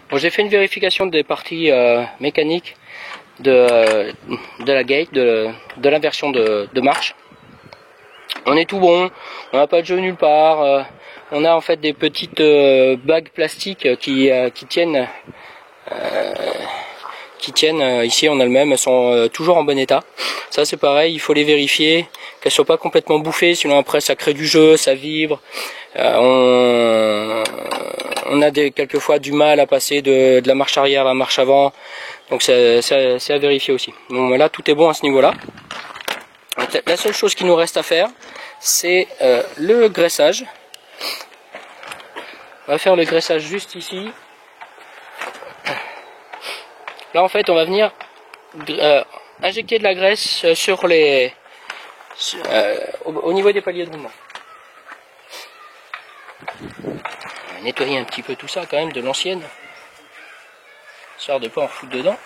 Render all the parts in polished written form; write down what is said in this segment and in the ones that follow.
Bon, j'ai fait une vérification des parties mécaniques de la gate, de l'inversion de marche. On est tout bon, on n'a pas de jeu nulle part. On a en fait des petites bagues plastiques qui tiennent ici on a le même, elles sont toujours en bon état. Ça c'est pareil, il faut les vérifier, qu'elles soient pas complètement bouffées, sinon après ça crée du jeu, ça vibre. On a quelquefois du mal à passer de la marche arrière à la marche avant, donc c'est à vérifier aussi. Bon là tout est bon à ce niveau là. La seule chose qui nous reste à faire, c'est le graissage. On va faire le graissage juste ici. Là en fait on va venir injecter de la graisse sur au niveau des paliers de roulement. On va nettoyer un petit peu tout ça quand même de l'ancienne, histoire de pas en foutre dedans.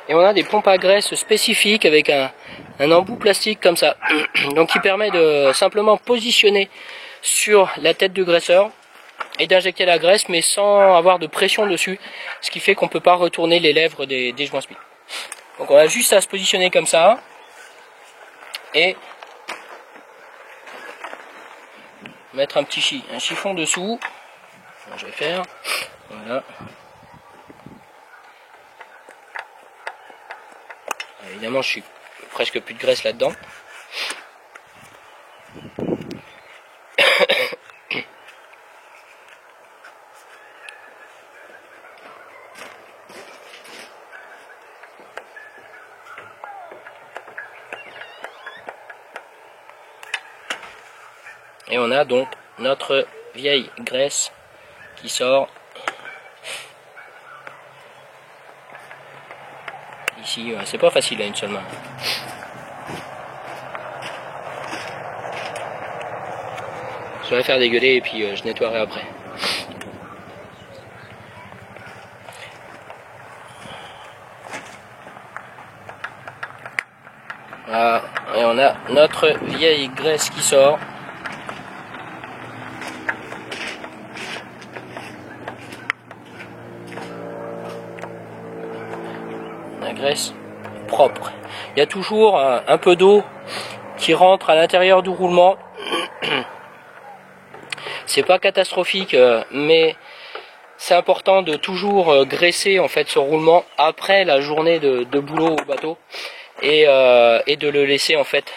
Et on a des pompes à graisse spécifiques avec un embout plastique comme ça, donc qui permet de simplement positionner sur la tête du graisseur et d'injecter la graisse mais sans avoir de pression dessus, ce qui fait qu'on ne peut pas retourner les lèvres des joints speed. Donc on a juste à se positionner comme ça et mettre un chiffon dessous. Je vais faire, voilà. Évidemment, je suis presque plus de graisse là-dedans. Et on a donc notre vieille graisse qui sort. Ici, c'est pas facile à une seule main. Je vais faire dégueuler et puis je nettoierai après. Voilà, et on a notre vieille graisse qui sort. La graisse propre. Il y a toujours un peu d'eau qui rentre à l'intérieur du roulement. C'est pas catastrophique, mais c'est important de toujours graisser en fait ce roulement après la journée de boulot au bateau et de le laisser en fait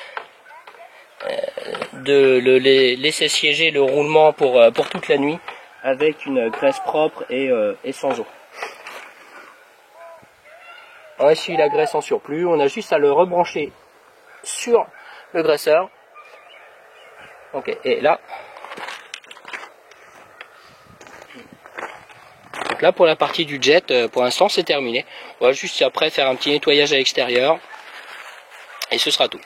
laisser siéger le roulement pour toute la nuit avec une graisse propre et sans eau. On essuie la graisse en surplus, on a juste à le rebrancher sur le graisseur. Ok, et là. Donc là pour la partie du jet, pour l'instant c'est terminé. On va juste après faire un petit nettoyage à l'extérieur. Et ce sera tout.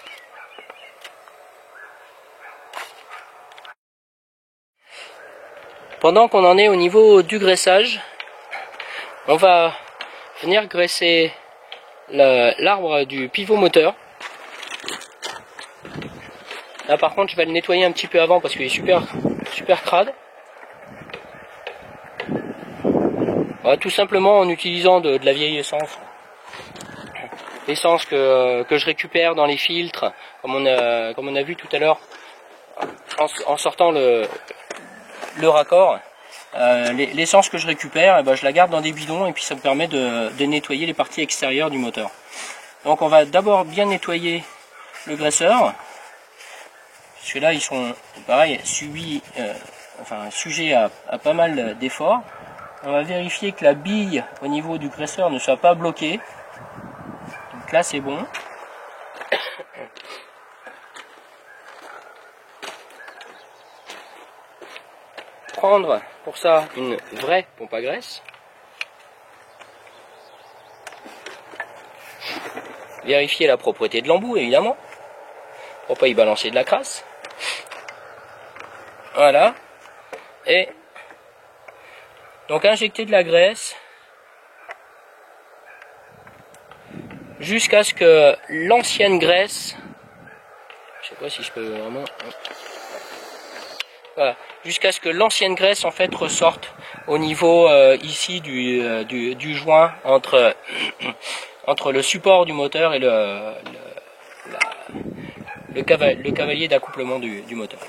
Pendant qu'on en est au niveau du graissage, on va venir graisser l'arbre du pivot moteur. Là par contre je vais le nettoyer un petit peu avant parce qu'il est super crade. Voilà, tout simplement en utilisant de la vieille essence. L'essence que je récupère dans les filtres, comme on a vu tout à l'heure en sortant le raccord. L'essence que je récupère, je la garde dans des bidons et puis ça me permet de nettoyer les parties extérieures du moteur. Donc on va d'abord bien nettoyer le graisseur, parce que là ils sont pareil sujets à pas mal d'efforts. On va vérifier que la bille au niveau du graisseur ne soit pas bloquée. Donc là c'est bon. Prendre pour ça une vraie pompe à graisse. Vérifier la propreté de l'embout évidemment, pour pas y balancer de la crasse. Voilà. Et donc injecter de la graisse jusqu'à ce que l'ancienne graisse, je sais pas si je peux vraiment, voilà, jusqu'à ce que l'ancienne graisse en fait ressorte au niveau ici du joint entre entre le support du moteur et le cavalier d'accouplement du moteur.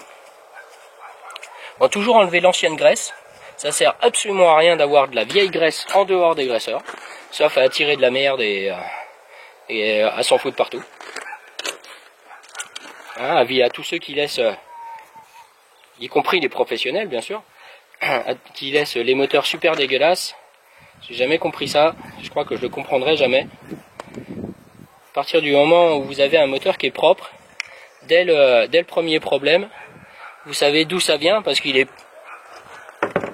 Bon, toujours enlever l'ancienne graisse. Ça sert absolument à rien d'avoir de la vieille graisse en dehors des graisseurs, sauf à attirer de la merde et à s'en foutre partout. Hein, avis à tous ceux qui laissent, y compris les professionnels bien sûr, qui laissent les moteurs super dégueulasses. J'ai jamais compris ça, je crois que je le comprendrai jamais. À partir du moment où vous avez un moteur qui est propre, dès le premier problème, vous savez d'où ça vient, parce qu'il est,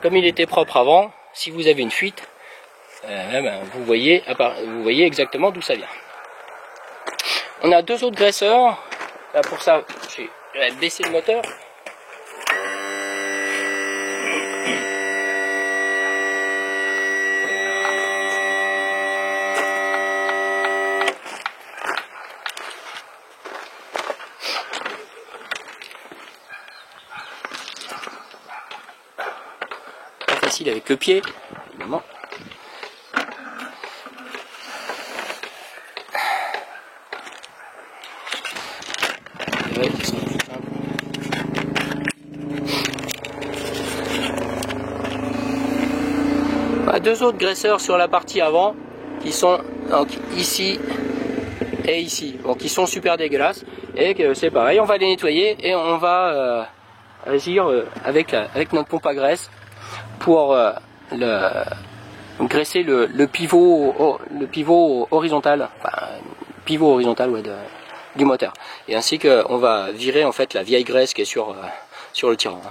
comme il était propre avant, si vous avez une fuite, vous voyez exactement d'où ça vient. On a deux autres graisseurs. Là pour ça, je vais baisser le moteur. Pas facile avec le pied, évidemment. Deux autres graisseurs sur la partie avant qui sont donc ici et ici, donc qui sont super dégueulasses, et que c'est pareil, on va les nettoyer et on va agir avec notre pompe à graisse pour graisser le pivot horizontal, enfin pivot horizontal ouais, du moteur, et ainsi que on va virer en fait la vieille graisse qui est sur le tirant.